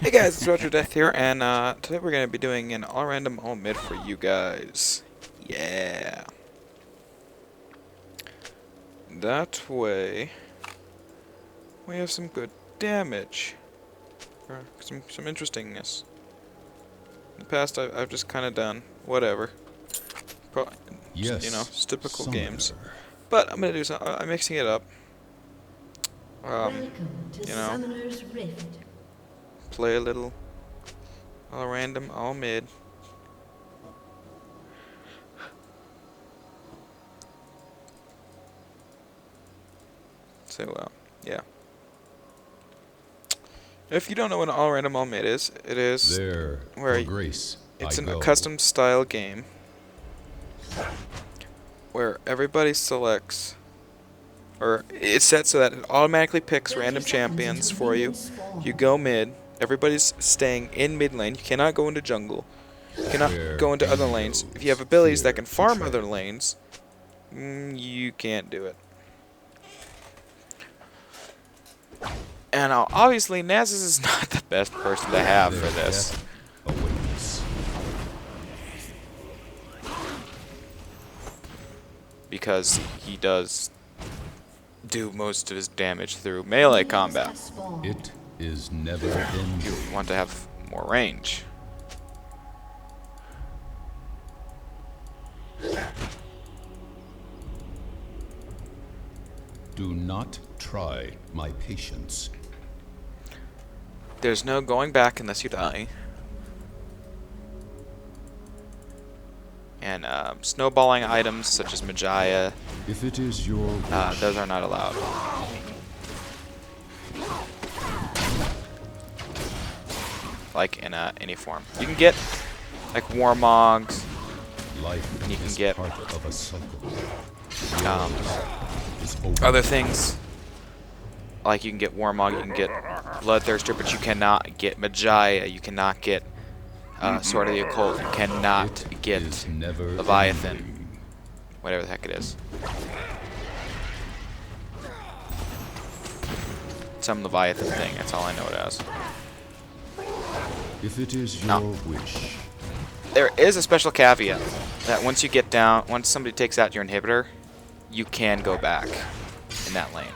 Hey guys, it's RogerDeath here, and today we're going to be doing an all-random, all-mid for you guys. Yeah. That way, we have some good damage. Or some interestingness. In the past, I've just kind of done whatever. Just, you know, Yes, it's typical summoner. games. But I'm going to do some, I'm mixing it up. Welcome to You know, Summoner's Rift. play a little all-random, all-mid. So, yeah. If you don't know what an all random all mid is, it is There, where for grace, it's I a go. custom style game where everybody selects, or it's set so that it automatically picks 30 random seconds champions until for you. minions spawn. You go mid. Everybody's staying in mid lane. You cannot go into jungle. You cannot Where go into other angels lanes. If you have abilities that fear can to farm tread. other lanes, you can't do it. And obviously, Nasus is not the best person to have for Their this. death awaits. Because he does do most of his damage through melee Minions combat. have spawned. It is never You ending. want to have more range. Do not try my patience. There's no going back unless you die. And snowballing items such as Magia, If it is your wish, those are not allowed. Like in any form. You can get like Warmogs, life and you can is get part of a cycle. um, Is over. other things. Like you can get Warmog, you can get Bloodthirster, but you cannot get Magia, you cannot get Sword of the Occult, you cannot It get is never Leviathan. ending. Whatever the heck it is. Some Leviathan thing, that's all I know it as. If it is No. your wish, There is a special caveat that once you get down, once somebody takes out your inhibitor, you can go back in that lane.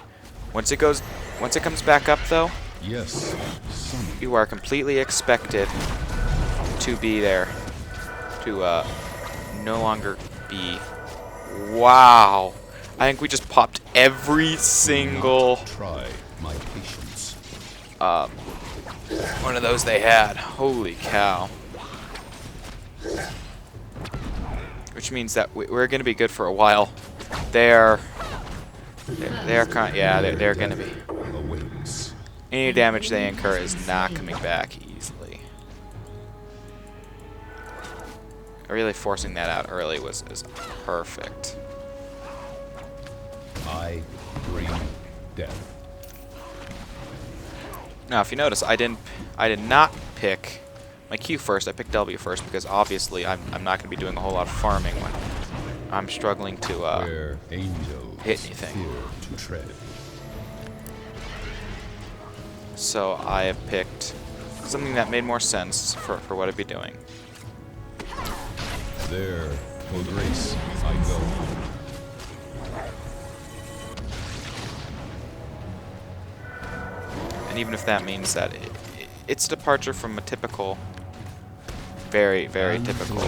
Once it comes back up though, yes, summon. you are completely expected to be there, to no longer be. Wow, I think we just popped every single Try my patience. one of those they had. Holy cow! Which means that we're gonna be good for a while. They're kind. Yeah, they're gonna be. Awaits. Any damage they incur is not coming back easily. Really forcing that out early is perfect. I bring death. Now, if you notice, I did not pick my Q first. I picked W first because obviously I'm not going to be doing a whole lot of farming when I'm struggling to Where angels hit anything. fear to tread. So I have picked something that made more sense for what I'd be doing. There, for grace, I go. And even if that means that it's a departure from a typical, very, very typical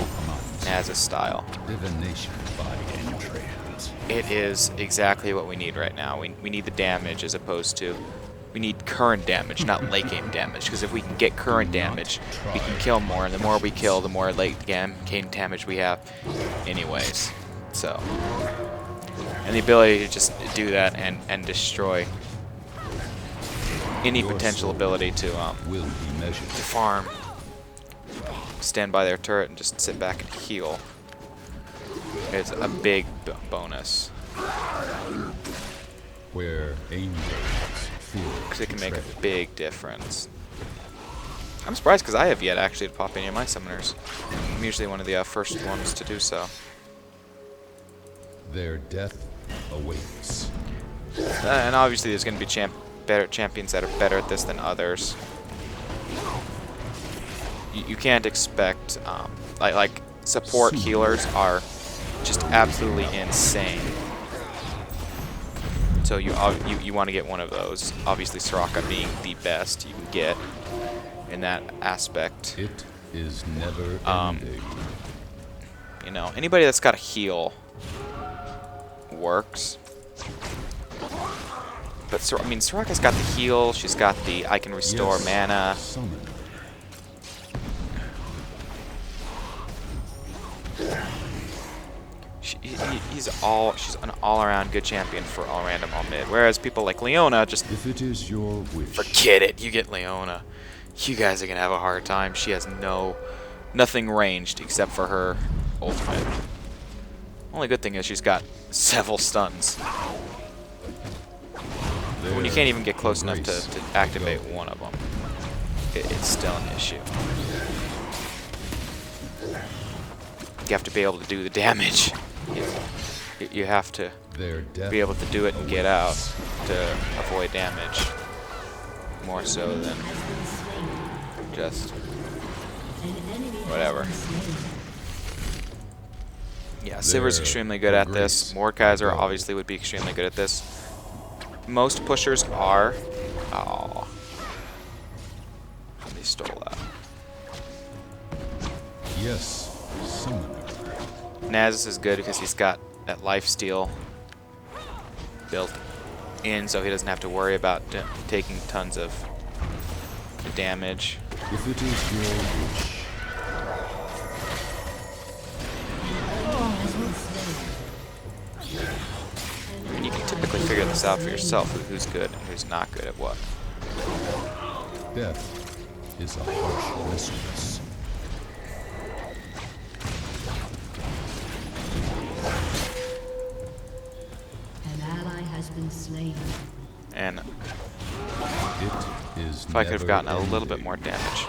Nasus style. Divination by entrails. It is exactly what we need right now. We need the damage as opposed to... We need current damage, not late game damage. Because if we can get current damage, we can kill more. And the more we kill, the more late game damage we have anyways. So... And the ability to just do that and destroy any potential ability to Will be measured. farm. Stand by their turret and just sit back and heal. It's a big bonus. Where angels fear Because it can to make tread. a big difference. I'm surprised because I have yet actually to pop any of my summoners. I'm usually one of the first ones to do so. Their death awaits. And obviously there's going to be better champions that are better at this than others. You can't expect like support healers are just absolutely insane. So you want to get one of those. Obviously, Soraka being the best you can get in that aspect. It is never ending. You know, anybody that's got a heal works. But I mean, Soraka's got the heal. She's got the I can restore mana. Summoner. She's an all-around good champion for all random, all mid. Whereas people like Leona just If it is your wish. forget it. You get Leona, you guys are gonna have a hard time. She has nothing ranged except for her ultimate. Only good thing is she's got several stuns. When you can't even get close enough to activate one of them, it's still an issue. You have to be able to do the damage. You have to be able to do it and get out to avoid damage. More so than just whatever. Yeah, Sivir's extremely good at this. Mordekaiser obviously would be extremely good at this. Most pushers are. Oh. They stole that. Yes, summoner. Nasus is good because he's got that lifesteal built in, so he doesn't have to worry about taking tons of damage. If it is your wish. And you can typically figure this out for yourself, who's good and who's not good at what. Death is a harsh mistress. An ally has been slain. And It is if I could have gotten a little bit ending. more damage.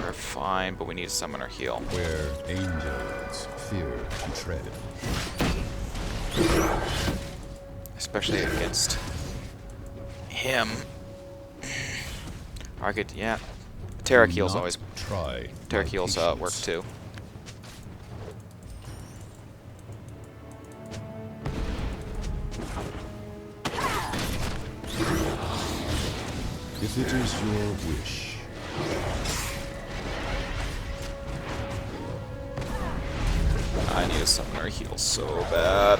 We're fine, but we need to summon our heal. Where angels fear to tread. Especially against him. Or I could, yeah. Terra heals Not always. try Terra my heals patience. work too. If it is your wish. I need to summon our heal so bad.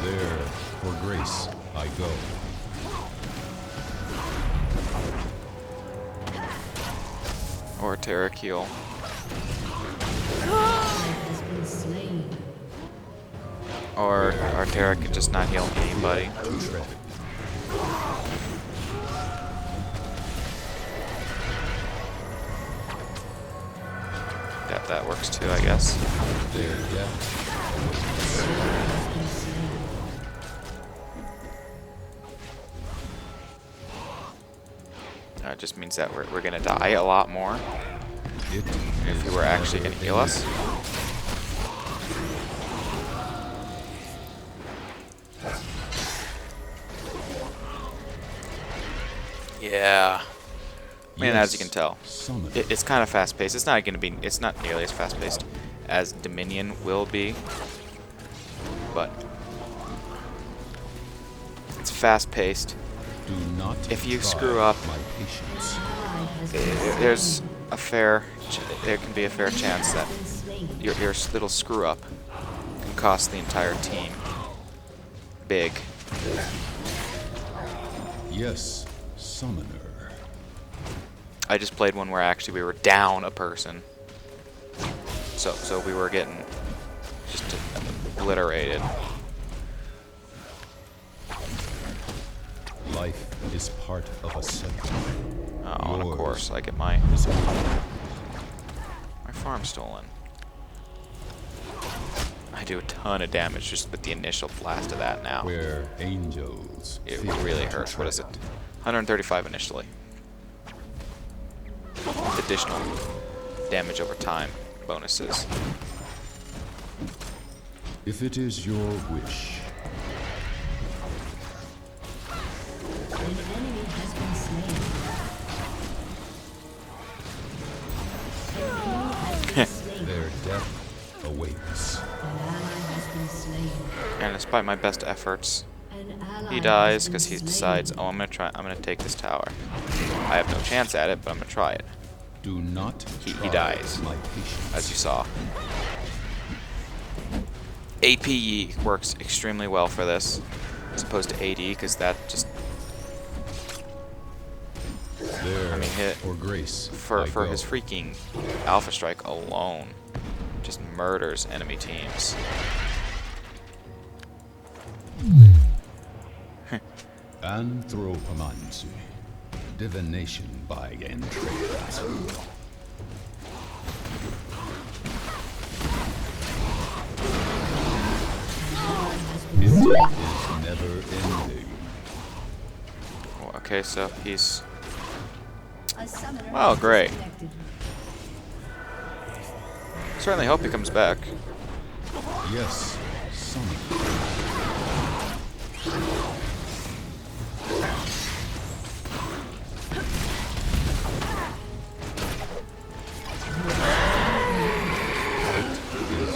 There, for grace, I go. Or Terra heal. Has been slain. Or Terra could just not heal anybody. To tread. That works too, I guess. Their death. That just means that we're gonna die a lot more It if is you were actually gonna never heal us. Yeah. I mean, as you can tell, Summoner. it's kind of fast-paced. It's not nearly as fast-paced as Dominion will be, but it's fast-paced. Do not If you try screw up, my patience. Ally has been There's there can be a fair chance that slain. your little screw up can cost the entire team big. Yes, summoner. I just played one where actually we were down a person, so we were getting just obliterated. Life is part of a cycle. Oh, and of Yours course I get my is a farm stolen. I do a ton of damage just with the initial blast of that now. where angels It fear really to hurts. What is it? tread. 135 initially. With additional damage over time bonuses. If it is your wish. An enemy has been slain. An enemy has been slain. Their death awaits. An ally has been slain. And despite my best efforts, An ally he has dies been because he slain. decides, oh, I'm gonna take this tower. I have no chance at it, but I'm gonna try it. Do not He try dies, my patience. as you saw. APE works extremely well for this, as opposed to AD, because that just There, hit for grace, for I go. his freaking Alpha Strike alone, just murders enemy teams. Anthropomancy, divination by entrails. It is never ending. Oh, okay, so he's A summoner Wow, has great. disconnected. certainly hope he comes back. Yes, summon.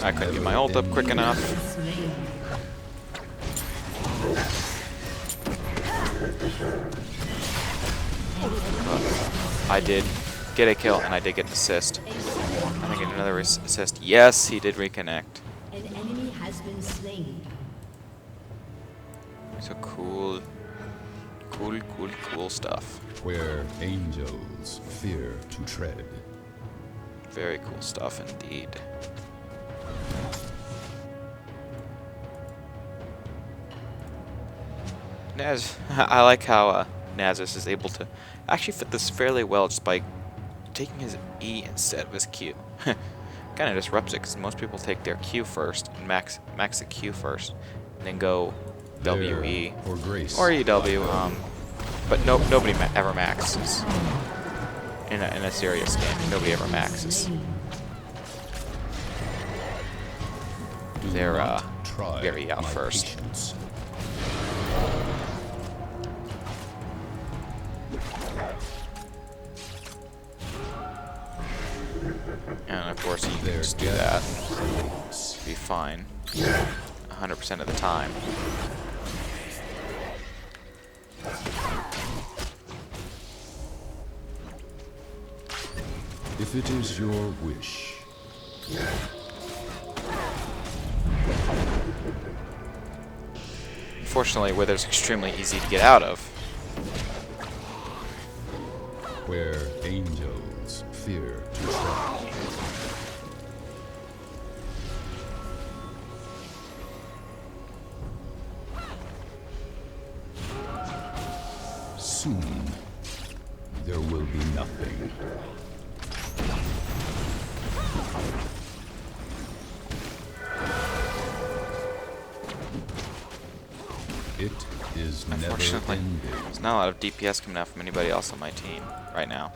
I couldn't get my ult up quick enough. Slain. I did get a kill, and I did get an assist. I think another assist. Yes, he did reconnect. An enemy has been slain. So cool. Cool stuff. Where angels fear to tread. Very cool stuff indeed. Naz, I like how Nazus is able to actually fit this fairly well just by taking his E instead of his Q. Kind of disrupts it because most people take their Q first and max the Q first, and then go WE For grace, or EW. But nobody ever maxes in a serious game. Nobody ever maxes. Slain. do They're not try very out my first. patience. And of course, you can Their just do that. death awaits. Be fine 100% of the time. If it is your wish. Fortunately, Wither's extremely easy to get out of. Where angels fear to tread. Soon, there will be nothing. It is never Unfortunately, ending. there's not a lot of DPS coming out from anybody else on my team right now.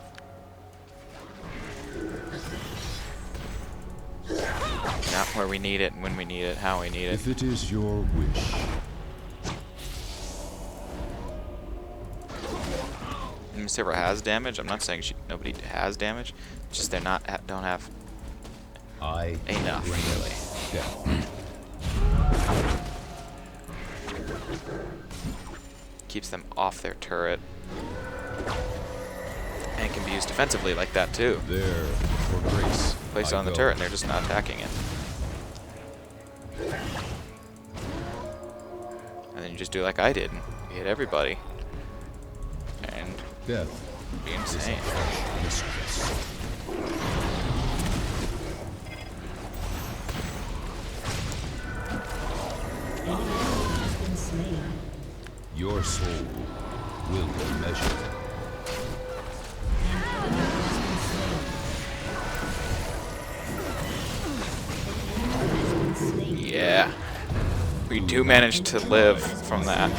Not where we need it, and when we need it, how we need it. If it is your wish, And server has damage. I'm not saying nobody has damage. It's just they're not don't have I enough bring really. death. Keeps them off their turret, and it can be used defensively like that too. There, for grace. Place it I on the go. turret, and they're just not attacking it. And then you just do like I did, and you hit everybody, and Death be is insane. a harsh mistress. An enemy has been slain. Your soul will be measured. An enemy has been slain. An enemy has been slain. Yeah, we do manage to live from that.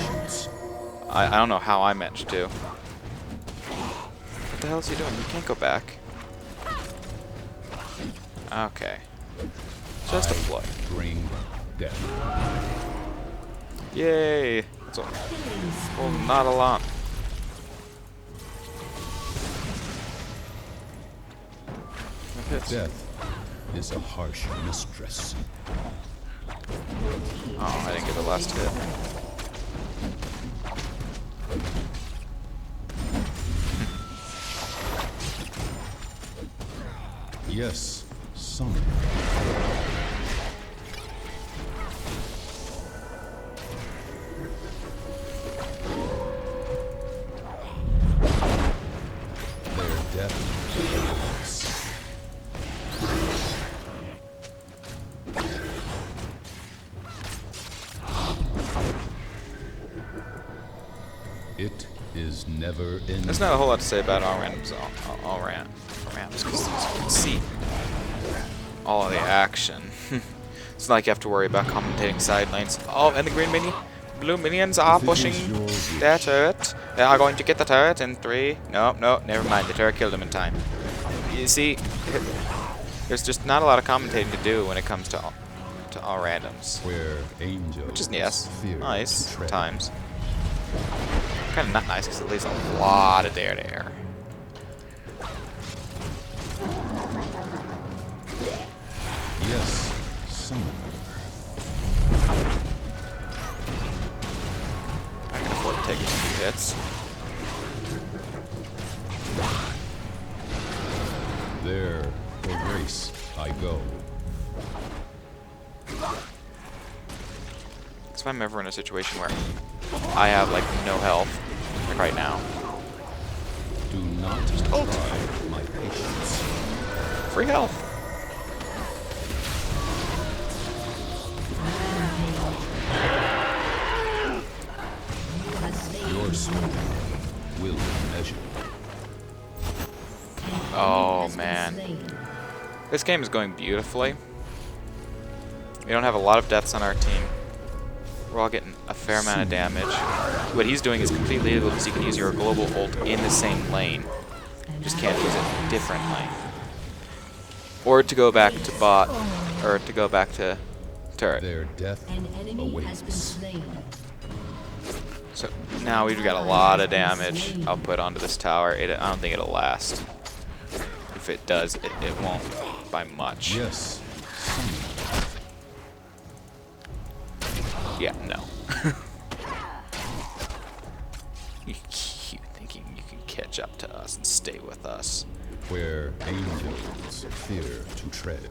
I don't know how I managed to. What the hell is he doing? You can't go back. Okay. Just a flood. Bring death. Yay! That's all. Well, not a lot. Death is a harsh mistress. Oh, I didn't get the last hit. Yes, summon. Their death awaits. It is never ending. There's not a whole lot to say about ARAMs, because you can see all of the action. It's not like you have to worry about commentating side lanes. Oh, and the blue minions are pushing their turret. They are going to get the turret in 3. No, never mind. The turret killed him in time. You see, there's just not a lot of commentating to do when it comes to all randoms. Where angels Which is, yes, fear nice to tread. at times. Kind of not nice because it leaves a lot of dare to air. Yes, summon. I can afford to take a few hits. There, for grace, I go. So if I'm ever in a situation where I have like no health, like right now, Do not try my patience. free health. Your smoke will be measured. Oh man, this game is going beautifully. We don't have a lot of deaths on our team. We're all getting a fair amount of damage. What he's doing is completely illegal because you can use your global ult in the same lane. You just can't use it in a different lane. Or to go back to bot, or to go back to turret. Their death awaits. So now we've got a lot of damage output onto this tower. I don't think it'll last. If it does, it won't by much. Yes, summon. Yeah, no. You thinking you can catch up to us and stay with us. Where angels fear to tread.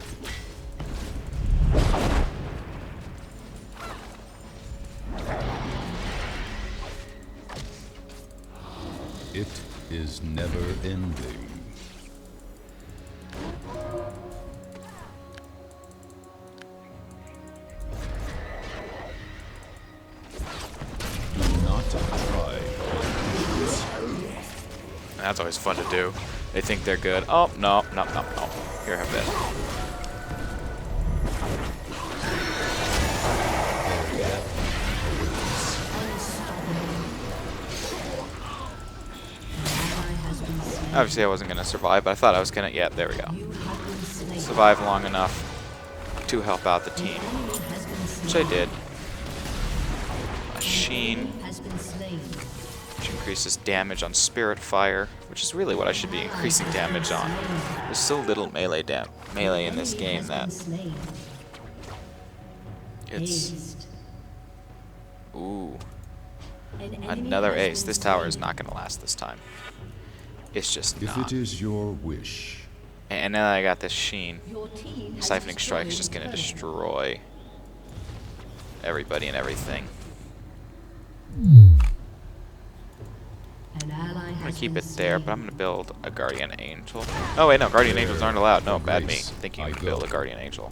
It is never ending. Do not try. That's always fun to do. They think they're good. Oh, no. Here, have this. Obviously I wasn't going to survive, but I thought I was going to. Yeah, there we go. Survive long enough to help out the team. Which I did. A Sheen, which increases damage on Spirit Fire, which is really what I should be increasing damage on. There's so little melee in this game that it's... Ooh. Another ace. This tower is not going to last this time. It's just If not. it is your wish. And now I got this Sheen. Siphoning Strike is just going to destroy everybody and everything. I'm going to keep it there, but I'm going to build a Guardian Angel. Oh wait, no, Guardian Angels aren't allowed. No, bad me. Thinking you could build a Guardian Angel.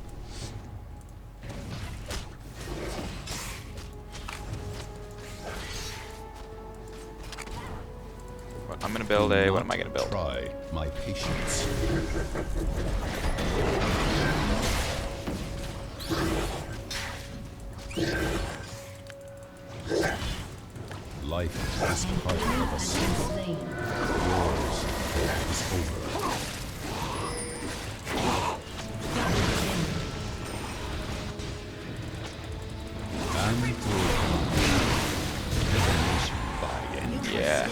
I'm going to build a... What am I going to build? Try my patience. Life is part of a cycle. Yours is over. I'm through. Divination by envy. Yeah.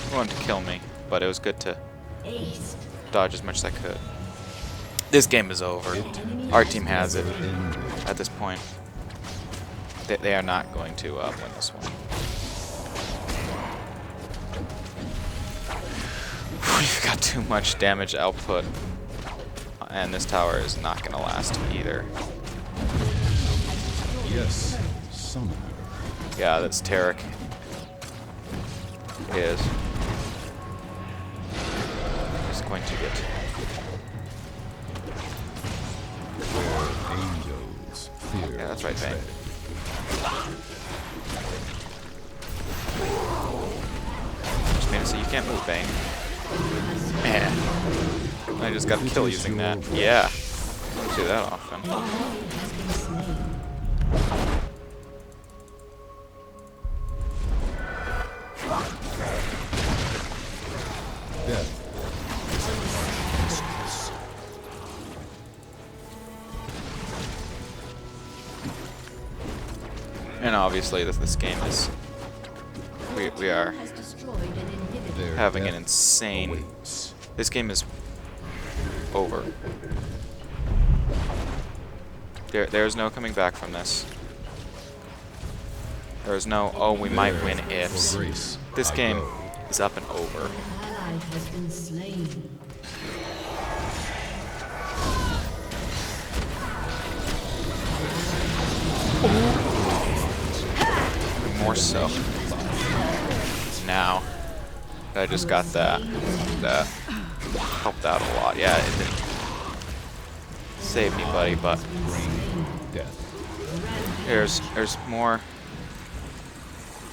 He wanted to kill me, but it was good to dodge as much as I could. This game is over. Our team has it at this point. They are not going to win this one. We've got too much damage output, and this tower is not going to last either. Yes, summoner. Yeah, that's Tarek. It is. He's going to get... Where angels fear. Yeah, that's right, Bane. Just made it so you can't move, Bane. Man. I just got a kill using that. Yeah. Don't do that often. Death. And obviously this game is... We are Their having an death insane... awaits. This game is over. There's no coming back from this. There's no, oh, we might win ifs. For grace, This I game go. is up and over. Ally has been slain. More so. Now, I just got that. That helped out a lot. Yeah, it didn't save me, buddy, but Death. there's more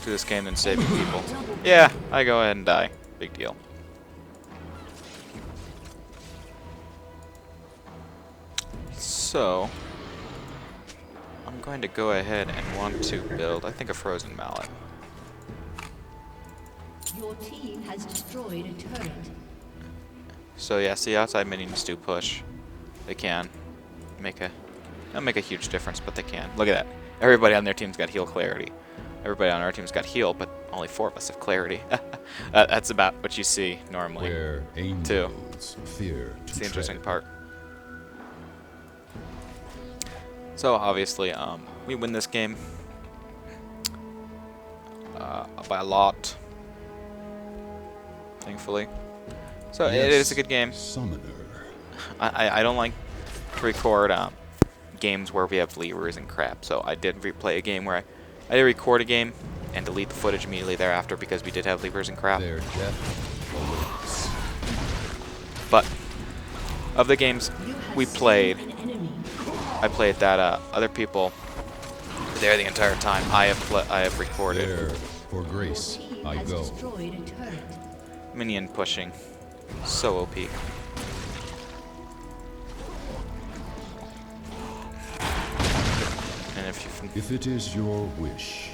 to this game than saving people. Yeah, I go ahead and die. Big deal. So, I'm going to go ahead and want to build, I think, a frozen mallet. Your team has destroyed a turret. So yeah, see, outside minions do push. They can make a, not make a huge difference, but they can. Look at that. Everybody on their team's got heal clarity. Everybody on our team's got heal, but only 4 of us have clarity. That's about what you see normally. Where angels fear It's to the interesting tread. part. So obviously, we win this game by a lot, thankfully. So it is a good game. Summoner. I don't like to record games where we have levers and crap. So I did replay a game where I did record a game and delete the footage immediately thereafter because we did have levers and crap. Their death awaits. But of the games we played, An enemy. I played that other people were there the entire time. I have recorded There, for grace, Team I has go. destroyed a turret. minion pushing. So OP. And if you If it is your wish,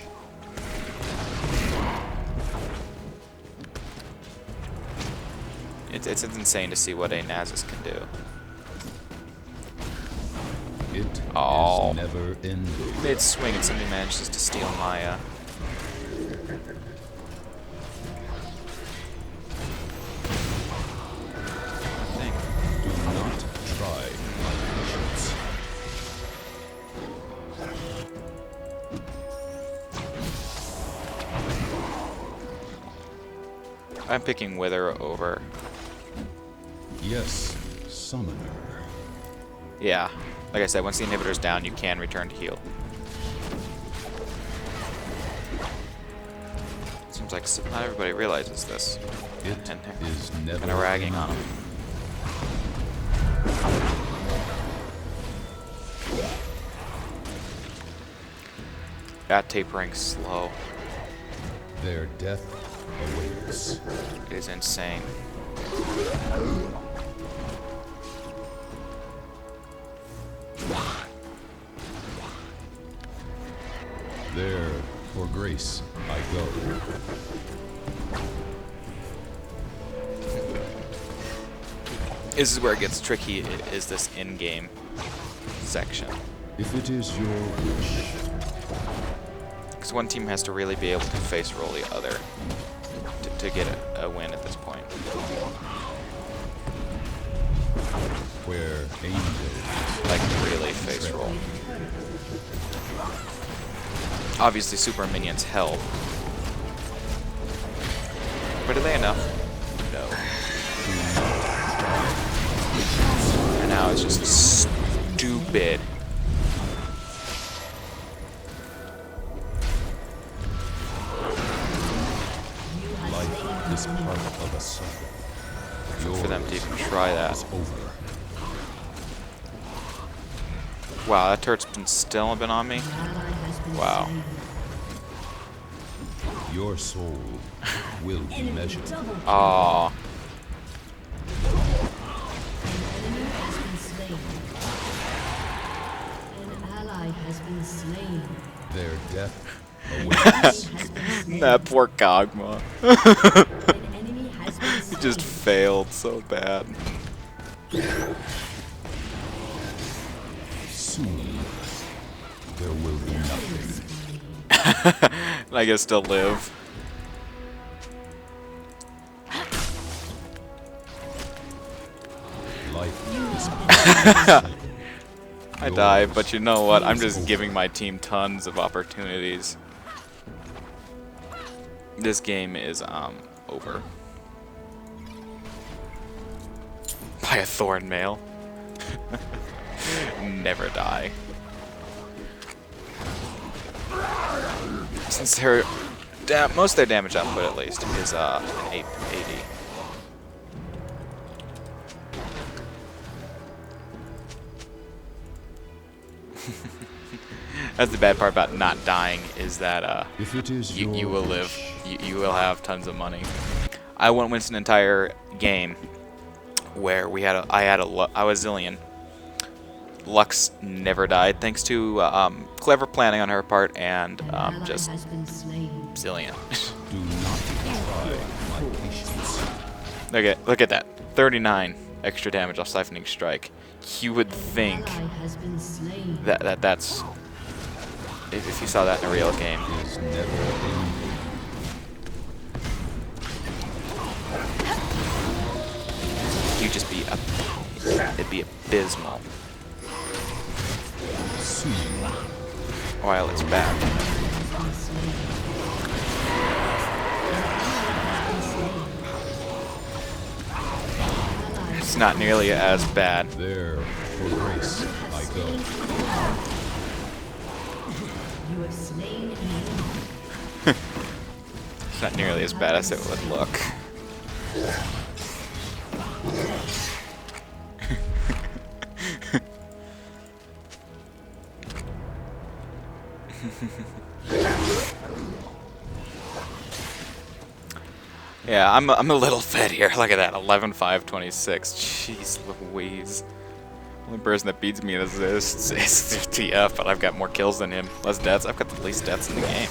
it's insane to see what a Nasus can do. it Oh. is never ending. Mid swing and somebody manages to steal my thing. Do not try my patience. I'm picking Wither over. Yes, summoner. Yeah. Like I said, once the inhibitor's down, you can return to heal. Seems like not everybody realizes this. It And is never kind of ragging on them. That tapering slow. Their death awaits. It is insane. There, for grace, I go. This is where it gets tricky, is this in-game section. If it is your wish, Because one team has to really be able to face roll the other to get a win at this point. where angels Like, really face roll. Obviously, super minions help. But are they enough? No. And now it's just stupid. life is part of a cycle. For them to even try that. It's over. Wow, that turret's still been on me? Wow. Your soul will be measured. Aww. Their death awaits. That poor Kog'Maw. He just failed so bad. Soon, there will be nothing. I guess still live. Life is part of a cycle. I died, but you know what? I'm just giving my team tons of opportunities. This game is over. By a thorn mail. Never die. Since their most of their damage output at least is an 880. That's the bad part about not dying, is that If it is you your will live. wish, You will have tons of money. I went an entire game where I was Zillion. Lux never died thanks to clever planning on her part and just Zillion. do not try my patience. Look at that. 39 extra damage off Siphoning Strike. You would think that's if you saw that in a real game. Is never ending. You'd just be it'd be abysmal Soon, while it's back. It's not nearly as bad. there for grace I go. It's not nearly as bad as it would look. Yeah, I'm a little fed here. Look at that, 11-5-26. Jeez Louise. Only person that beats me in assists is TF, but I've got more kills than him. Less deaths. I've got the least deaths in the game.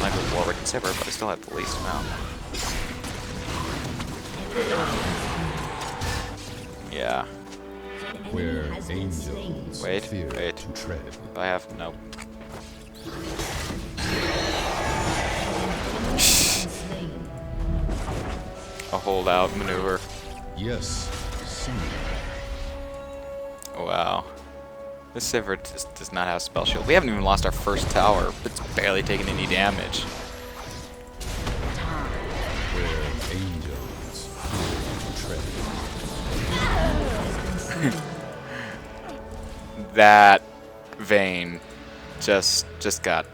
Like with Warwick and Sipper, but I still have the least amount. Yeah. Where angels Wait, fear wait. to tread. I have nope. A holdout maneuver. Yes, soon. Wow. This Sivir does not have spell shield. We haven't even lost our first tower. It's barely taken any damage. Where angels fear to tread. That Vayne just got.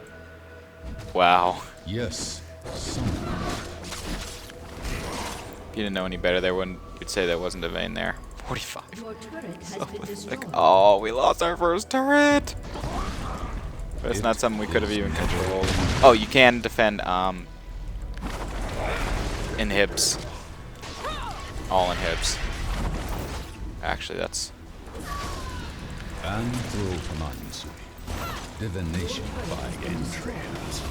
Wow. Yes, soon. If you didn't know any better, you'd say there wasn't a Vayne there. 45. Your turret has So been it's destroyed. like, oh, we lost our first turret. But it's not something we could have even controlled. Oh, you can defend inhibs. All inhibs. Actually, that's Anthropomancy. Divination by entrails.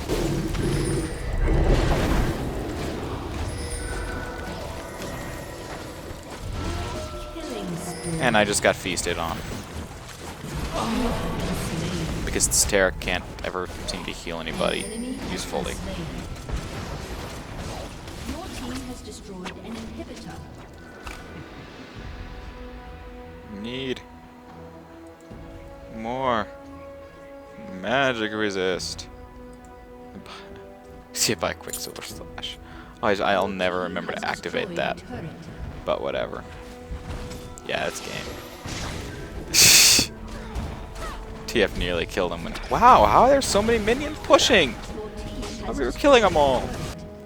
Killing spree. and I just got feasted on. because this Terra can't ever seem to heal anybody usefully. Your team has destroyed an inhibitor. Need more magic resist. See it by Quicksilver Slash. I'll never remember to activate that. But whatever. Yeah, it's game. TF nearly killed him. Wow, how are there so many minions pushing? We were killing them all.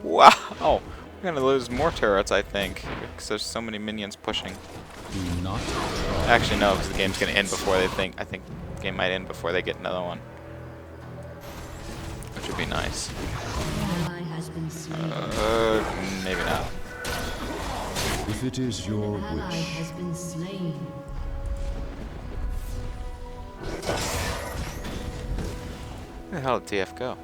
Wow. We're gonna lose more turrets, I think, because there's so many minions pushing. Do not try. Actually, no, because the game's gonna end before they think. I think the game might end before they get another one, which would be nice. Ally has been slain. Maybe not. If it is your Ally wish. has been slain. Where the hell did TF go?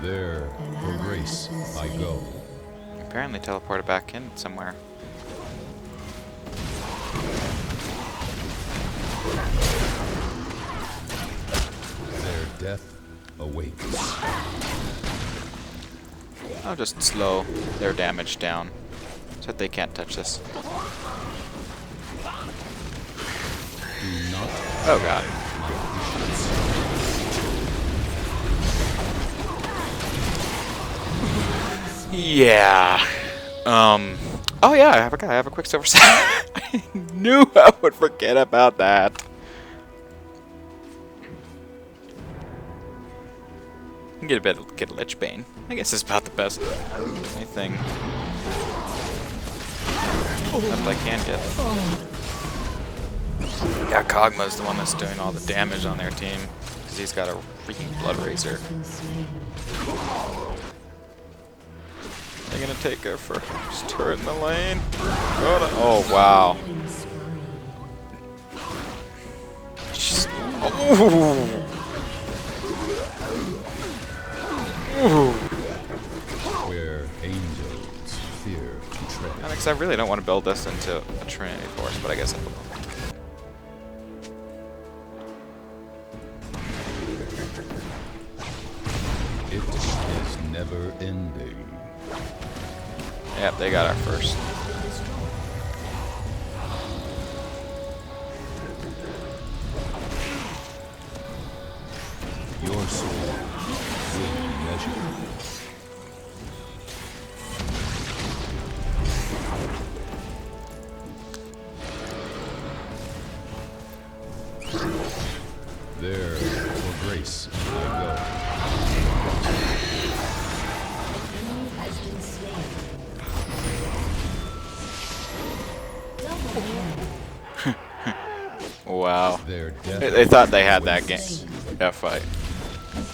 There, for grace, I go. Apparently teleported back in somewhere. Their death awaits. I'll just slow their damage down so that they can't touch this. Do not Oh god. Yeah. Oh yeah, I forgot. I have a Quicksilver set. I knew I would forget about that. Get a Lich Bane. I guess it's about the best anything left I can get. Yeah, Kog'Maw's the one that's doing all the damage on their team because he's got a freaking Blood Razor. They're gonna take her first turret in the lane. Oh wow. Just, oh. where angels fear to tread. Because I really don't want to build this into a Trinity Force, but I guess I will. It is never ending. Yep, they got our first. Your soul will measure. There, for grace, I go. Enemy has been slain. Double kill. Wow. Their death They thought they had that game, that fight.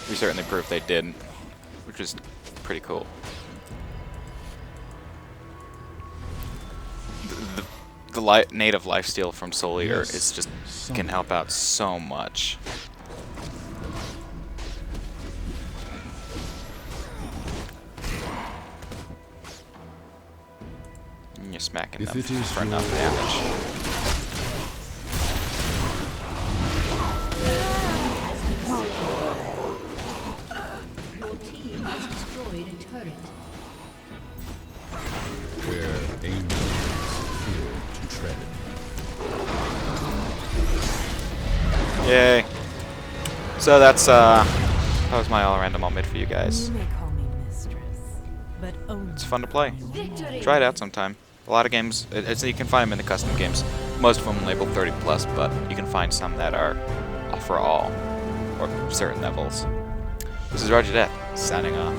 We certainly proved they didn't, which is pretty cool. The native lifesteal from Solier is just can help out so much. And you're smacking If them it is for enough your damage. Your team has destroyed a turret. where angels fear to tread. Yay. So that's that was my all random all mid for you guys. You may call me mistress, but only It's fun to play. Victory! Try it out sometime. A lot of games, you can find them in the custom games. Most of them labeled 30 plus, but you can find some that are for all or certain levels. This is RogerDeath signing off.